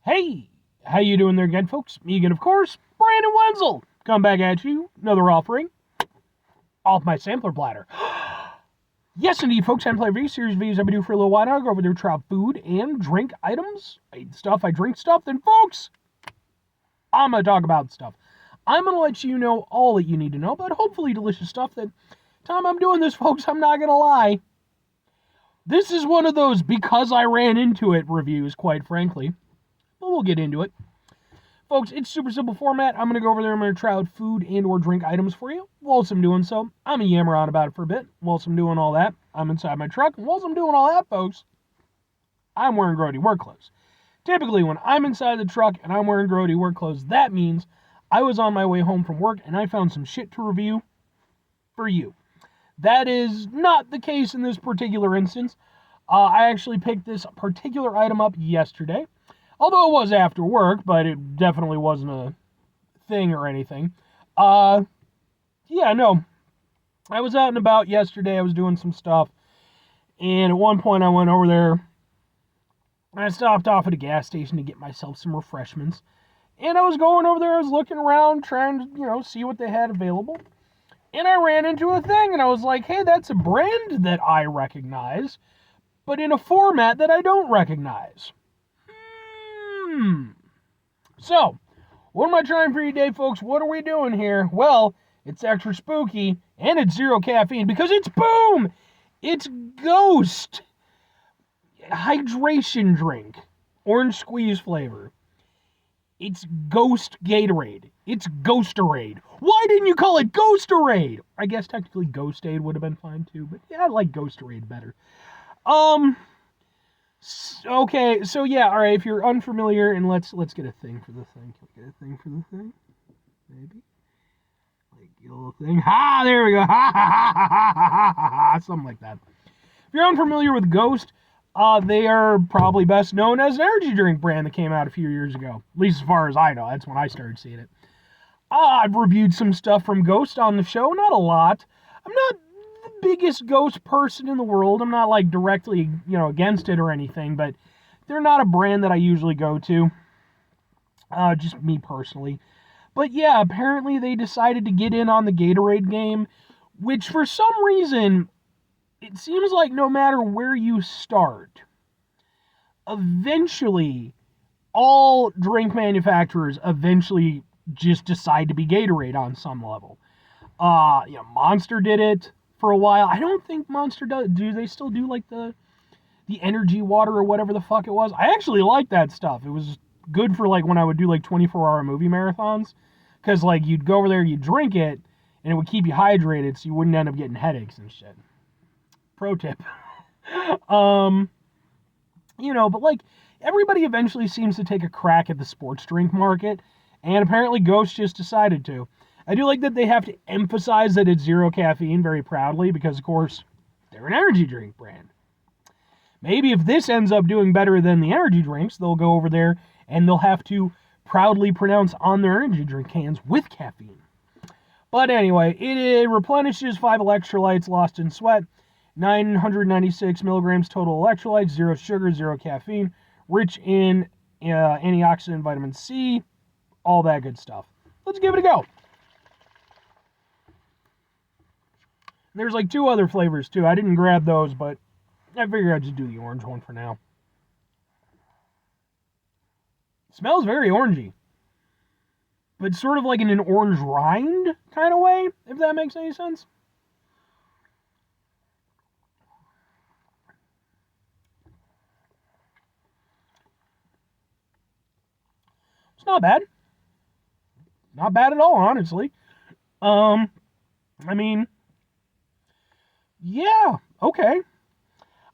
Hey, how you doing there again, folks? Me again, of course, Brandon Wenzel. Come back at you, another offering off my sampler platter. Yes, indeed, folks, I play review series videos I've been doing for a little while now. I go over there, try food and drink items. I eat stuff, I drink stuff. Then, folks, I'm going to talk about stuff. I'm going to let you know all that you need to know, but hopefully delicious stuff that time I'm doing this, folks, I'm not going to lie. This is one of those because I ran into it reviews, quite frankly. But we'll get into it. Folks, it's super simple format. I'm going to go over there. I'm going to try out food and or drink items for you. Whilst I'm doing so, I'm going to yammer on about it for a bit. Whilst I'm doing all that, I'm inside my truck. And whilst I'm doing all that, folks, I'm wearing grody work clothes. Typically, when I'm inside the truck and I'm wearing grody work clothes, that means I was on my way home from work and I found some shit to review for you. That is not the case in this particular instance. I actually picked this particular item up yesterday. Although it was after work, but it definitely wasn't a thing or anything. Yeah, no. I was out and about yesterday. I was doing some stuff. And at one point I went over there. And I stopped off at a gas station to get myself some refreshments. And I was going over there. I was looking around, trying to, see what they had available. And I ran into a thing. And I was like, hey, that's a brand that I recognize. But in a format that I don't recognize. So, what am I trying for you today, folks? What are we doing here? Well, it's extra spooky, and it's zero caffeine, because it's boom! It's Ghost hydration drink. Orange squeeze flavor. It's Ghost Gatorade. It's Ghosterade. Why didn't you call it Ghosterade? I guess technically Ghostade would have been fine too, but yeah, I like Ghosterade better. Okay, so yeah, all right. If you're unfamiliar, and let's get a thing for the thing. Can we get a thing for the thing? Maybe. Like get a little thing. Ha! There we go. Ha ha ha ha ha ha ha ha. Something like that. If you're unfamiliar with Ghost, they are probably best known as an energy drink brand that came out a few years ago. At least as far as I know, that's when I started seeing it. I've reviewed some stuff from Ghost on the show. Not a lot. I'm not the biggest Ghost person in the world. I'm not like directly, against it or anything, but they're not a brand that I usually go to. Just me personally. But yeah, apparently they decided to get in on the Gatorade game, which for some reason, it seems like no matter where you start, eventually, all drink manufacturers eventually just decide to be Gatorade on some level. Monster did it for a while. I don't think Monster does. Do they still do like the energy water or whatever the fuck it was? I actually like that stuff. It was good for like when I would do like 24-hour movie marathons, because like you'd go over there, you'd drink it, and it would keep you hydrated, so you wouldn't end up getting headaches and shit. Pro tip. But like everybody eventually seems to take a crack at the sports drink market, and apparently Ghost just decided to. I do like that they have to emphasize that it's zero caffeine very proudly, because of course they're an energy drink brand. Maybe if this ends up doing better than the energy drinks, they'll go over there and they'll have to proudly pronounce on their energy drink cans with caffeine. But anyway, it replenishes 5 electrolytes lost in sweat, 996 milligrams total electrolytes, 0 sugar, 0 caffeine, rich in antioxidant vitamin C, all that good stuff. Let's give it a go. There's like 2 other flavors too. I didn't grab those, but I figured I'd just do the orange one for now. It smells very orangey, but sort of like in an orange rind kind of way, if that makes any sense. It's not bad. Not bad at all, honestly. Yeah, okay.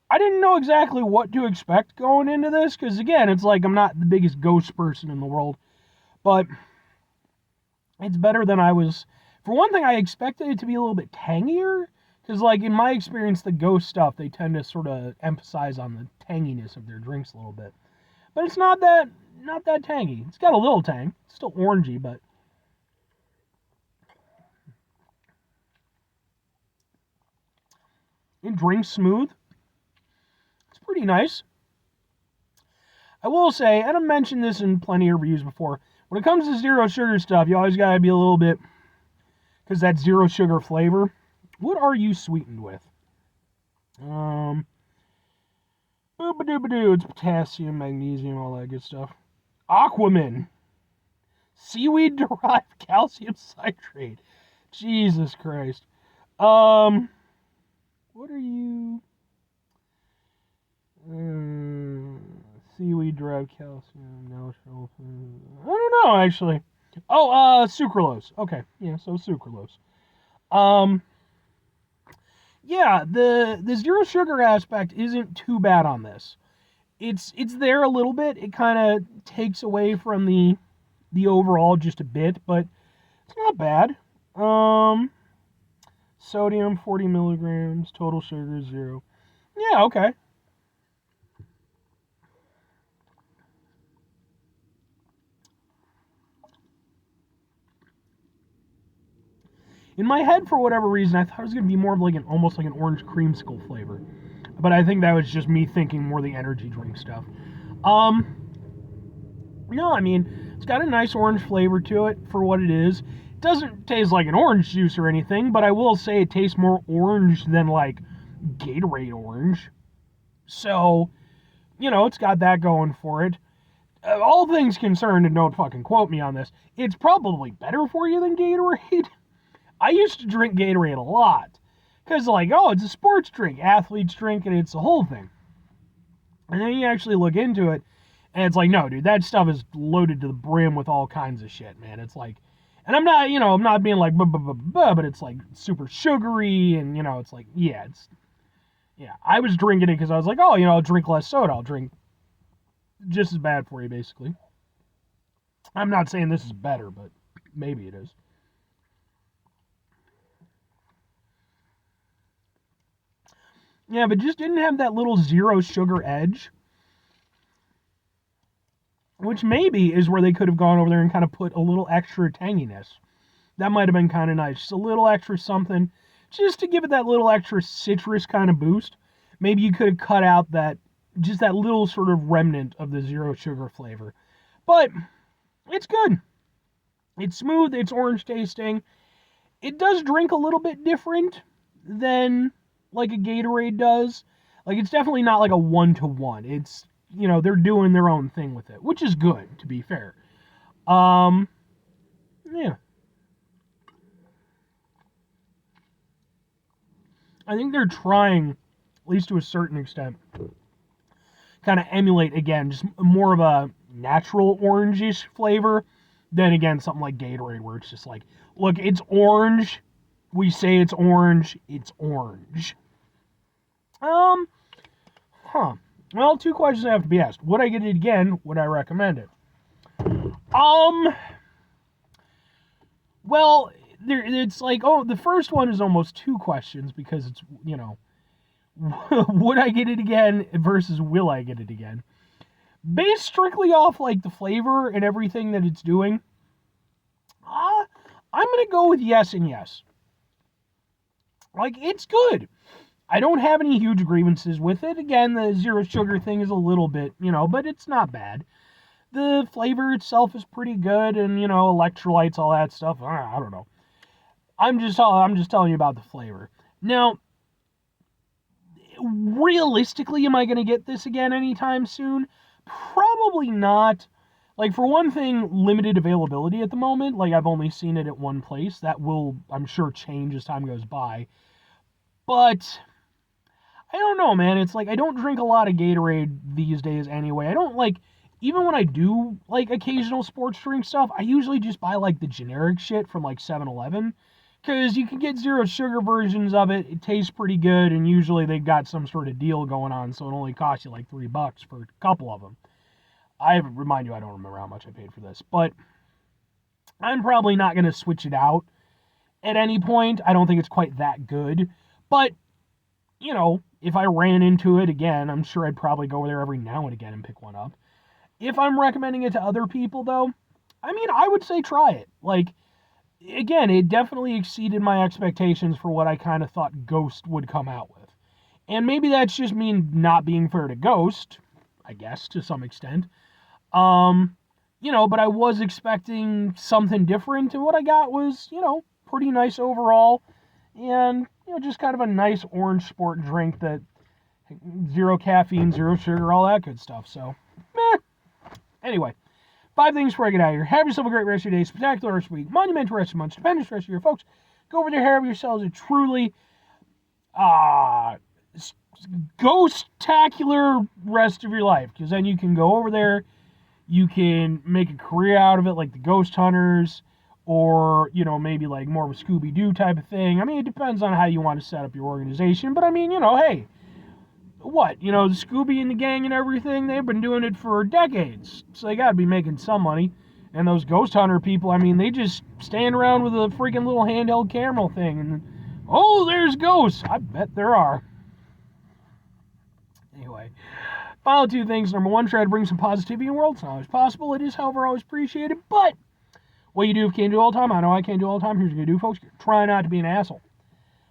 I didn't know exactly what to expect going into this, because again, it's like I'm not the biggest Ghost person in the world, but it's better than I was. For one thing, I expected it to be a little bit tangier, because like in my experience, the Ghost stuff, they tend to sort of emphasize on the tanginess of their drinks a little bit. But it's not that tangy. It's got a little tang. It's still orangey, but it drinks smooth. It's pretty nice. I will say, and I've mentioned this in plenty of reviews before, when it comes to zero sugar stuff, you always gotta be a little bit, because that zero sugar flavor. What are you sweetened with? Boop-a-doop-a-doo. It's potassium, magnesium, all that good stuff. Aquaman. Seaweed-derived calcium citrate. Jesus Christ. What are you? Seaweed-derived calcium. Natural. I don't know, actually. Oh, sucralose. Okay, yeah, so sucralose. Yeah, the zero sugar aspect isn't too bad on this. It's there a little bit. It kind of takes away from the overall just a bit, but it's not bad. Sodium 40 milligrams, total sugar 0. Yeah, okay. In my head, for whatever reason, I thought it was gonna be more of like almost like an orange creamsicle flavor, but I think that was just me thinking more the energy drink stuff. No, I mean it's got a nice orange flavor to it for what it is. It doesn't taste like an orange juice or anything, but I will say it tastes more orange than like Gatorade orange. So, it's got that going for it. All things concerned, and don't fucking quote me on this, it's probably better for you than Gatorade. I used to drink Gatorade a lot. Because, it's a sports drink, athletes drink it, it's the whole thing. And then you actually look into it, and it's like, no, dude, that stuff is loaded to the brim with all kinds of shit, man. It's like, and I'm not being like, but it's like super sugary, and, it's like, yeah, I was drinking it because I was like, oh, I'll drink less soda. I'll drink just as bad for you, basically. I'm not saying this is better, but maybe it is. Yeah, but just didn't have that little zero sugar edge. Which maybe is where they could have gone over there and kind of put a little extra tanginess. That might have been kind of nice. Just a little extra something. Just to give it that little extra citrus kind of boost. Maybe you could have cut out just that little sort of remnant of the zero sugar flavor. But it's good. It's smooth. It's orange tasting. It does drink a little bit different than like a Gatorade does. Like, it's definitely not like a 1-to-1. It's, they're doing their own thing with it, which is good, to be fair. Yeah. I think they're trying, at least to a certain extent, kind of emulate, again, just more of a natural orangish flavor than, again, something like Gatorade, where it's just like, look, it's orange. We say it's orange. It's orange. Well, 2 questions have to be asked. Would I get it again? Would I recommend it? Well, it's like, the first one is almost 2 questions because it's, would I get it again versus will I get it again? Based strictly off, like, the flavor and everything that it's doing, I'm going to go with yes and yes. Like, it's good. I don't have any huge grievances with it. Again, the zero sugar thing is a little bit, but it's not bad. The flavor itself is pretty good, and, electrolytes, all that stuff. I don't know. I'm just telling you about the flavor. Now, realistically, am I going to get this again anytime soon? Probably not. Like, for one thing, limited availability at the moment. Like, I've only seen it at one place. That will, I'm sure, change as time goes by. But I don't know, man. It's like, I don't drink a lot of Gatorade these days anyway. I don't, like, even when I do, like, occasional sports drink stuff, I usually just buy, like, the generic shit from, like, 7-Eleven. Because you can get zero sugar versions of it. It tastes pretty good, and usually they've got some sort of deal going on, so it only costs you, like, $3 for a couple of them. I remind you, I don't remember how much I paid for this. But I'm probably not going to switch it out at any point. I don't think it's quite that good. But, if I ran into it again, I'm sure I'd probably go over there every now and again and pick one up. If I'm recommending it to other people, though, I would say try it. Like, again, it definitely exceeded my expectations for what I kind of thought Ghost would come out with. And maybe that's just me not being fair to Ghost, I guess, to some extent. But I was expecting something different, and what I got was, pretty nice overall, and, just kind of a nice orange sport drink that, zero caffeine, zero sugar, all that good stuff, so, meh. Anyway, 5 things before I get out of here. Have yourself a great rest of your day, spectacular rest of your week, monumental rest of your month, stupendous rest of your folks. Go over there, have yourselves a truly, ghost-tacular rest of your life, because then you can go over there, you can make a career out of it, like the Ghost Hunters, or, maybe like more of a Scooby-Doo type of thing. I mean, it depends on how you want to set up your organization, but I mean, hey, what? The Scooby and the gang and everything, they've been doing it for decades, so they gotta be making some money. And those Ghost Hunter people, I mean, they just stand around with a freaking little handheld camera thing, and, oh, there's ghosts! I bet there are. Anyway, final 2 things. Number 1, try to bring some positivity in the world. It's not always possible. It is, however, always appreciated. But what you do if you can't do all the time, I know I can't do all the time. Here's what you do, folks. Try not to be an asshole.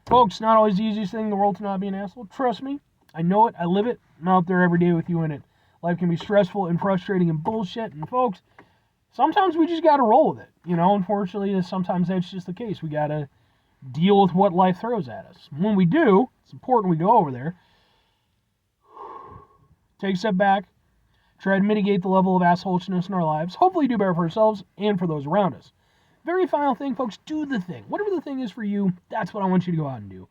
Folks, not always the easiest thing in the world to not be an asshole. Trust me. I know it. I live it. I'm out there every day with you in it. Life can be stressful and frustrating and bullshit. And, folks, sometimes we just got to roll with it. Unfortunately, sometimes that's just the case. We got to deal with what life throws at us. When we do, it's important we go over there. Take a step back, try to mitigate the level of assholeness in our lives. Hopefully do better for ourselves and for those around us. Very final thing, folks, do the thing. Whatever the thing is for you, that's what I want you to go out and do.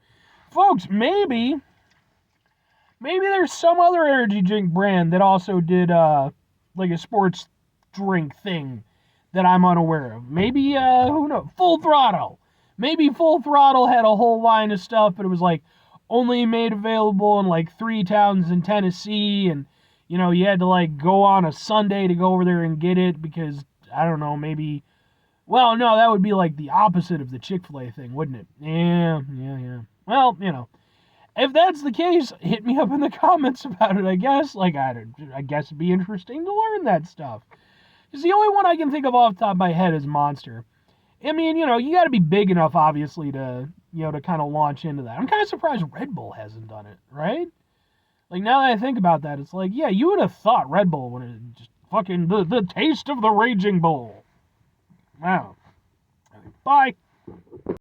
Folks, maybe there's some other energy drink brand that also did like a sports drink thing that I'm unaware of. Maybe, who knows, Full Throttle. Maybe Full Throttle had a whole line of stuff, but it was like, only made available in like 3 towns in Tennessee, and you had to like go on a Sunday to go over there and get it because I don't know, maybe, well, no, that would be like the opposite of the Chick-fil-A thing, wouldn't it? Yeah. Well, if that's the case, hit me up in the comments about it, I guess. Like, I guess it'd be interesting to learn that stuff. Because the only one I can think of off the top of my head is Monster. I mean, you got to be big enough, obviously, to kind of launch into that. I'm kind of surprised Red Bull hasn't done it, right? Like, now that I think about that, it's like, yeah, you would have thought Red Bull would have just fucking the taste of the Raging Bull. Wow. Bye.